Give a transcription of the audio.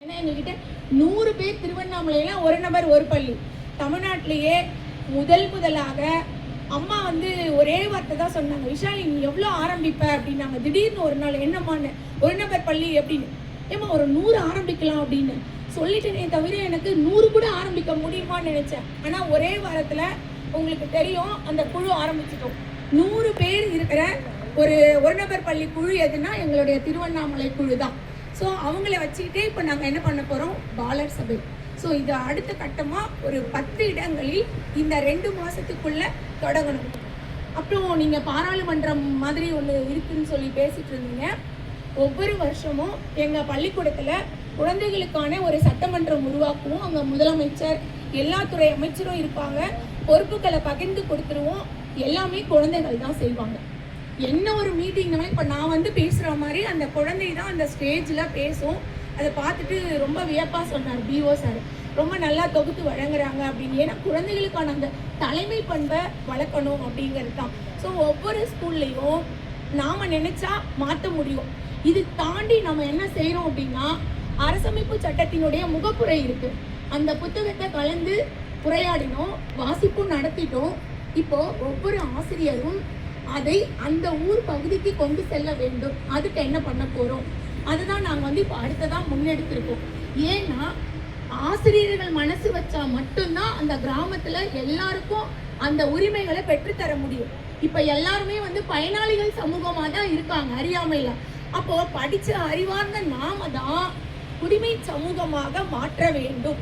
ஏன்னா எங்ககிட்ட 100 பேர் திருவண்ணாமலையில ஒரு நபர் ஒரு பள்ளி. தமிழ்நாட்டிலேயே முதலாக அம்மா ஒரே வார்த்தை தான் சொன்னாங்க, விஷாலி நீ எவ்வளோ ஆரம்பிப்ப அப்படின்னாங்க. திடீர்னு ஒரு நாள் என்னம்மான்னு, ஒரு நபர் பள்ளி அப்படின்னு, ஏமா ஒரு 100 ஆரம்பிக்கலாம் அப்படின்னு சொல்லிட்டேனே தவிர எனக்கு 100 கூட ஆரம்பிக்க முடியுமான்னு நினைச்சேன். ஆனால் ஒரே வாரத்தில் உங்களுக்கு தெரியும் அந்த குழு ஆரம்பிச்சிட்டோம். 100 பேர் இருக்கிற ஒரு நபர் பள்ளி குழு எதுனா எங்களுடைய திருவண்ணாமலை குழு தான். ஸோ அவங்கள வச்சுக்கிட்டே இப்போ நாங்கள் என்ன பண்ண போகிறோம், பாலர் சபை. ஸோ இது அடுத்த கட்டமாக ஒரு 10 இடங்களில் இந்த 2 மாதத்துக்குள்ளே தொடங்கணும். அப்புறம் நீங்கள் பாராளுமன்றம் மாதிரி ஒன்று இருக்குதுன்னு சொல்லி பேசிகிட்டு இருந்தீங்க. ஒவ்வொரு வருஷமும் எங்கள் பள்ளிக்கூடத்தில் குழந்தைகளுக்கான ஒரு சட்டமன்றம் உருவாக்குவோம். அங்கே முதலமைச்சர், எல்லா துறை அமைச்சரும் இருப்பாங்க. பொறுப்புகளை பகிர்ந்து கொடுத்துருவோம். எல்லாமே குழந்தைகள் தான் செய்வாங்க. என்ன ஒரு மீட்டிங்னா இப்போ நான் பேசுகிற மாதிரி அந்த குழந்தை தான் அந்த ஸ்டேஜில் பேசும். அதை பார்த்துட்டு ரொம்ப வியப்பாக சொன்னார் பிஓ சார், ரொம்ப நல்லா தொகுத்து வழங்குறாங்க அப்படின்னு. ஏன்னா குழந்தைகளுக்கான அந்த தலைமை பண்பை வளர்க்கணும் அப்படிங்கிறது தான். ஸோ ஒவ்வொரு ஸ்கூல்லையும் நாம் நினச்சா மாற்ற முடியும். இது தாண்டி நம்ம என்ன செய்கிறோம் அப்படின்னா, அரசமைப்பு சட்டத்தினுடைய முகப்புரை இருக்குது. அந்த புத்தகத்தை கலந்து உரையாடினோம், வாசிப்பும் நடத்திட்டோம். இப்போ ஒவ்வொரு ஆசிரியரும் அதை அந்த ஊர் பகுதிக்கு கொண்டு செல்ல வேண்டும். அதுக்கு என்ன பண்ண போகிறோம், அதுதான் நாங்கள் இப்போ அடுத்ததான் முன்னெடுத்திருக்கோம். ஏன்னா ஆசிரியர்கள் மனசு வச்சா மட்டும்தான் அந்த கிராமத்தில் எல்லாருக்கும் அந்த உரிமைகளை பெற்றுத்தர முடியும். இப்போ எல்லாருமே பயனாளிகள் சமூகமாக தான் இருக்காங்க அறியாமையில். அப்போ படித்த அறிவார்ந்த நாம தான் குடிமை சமூகமாக மாற்ற வேண்டும்.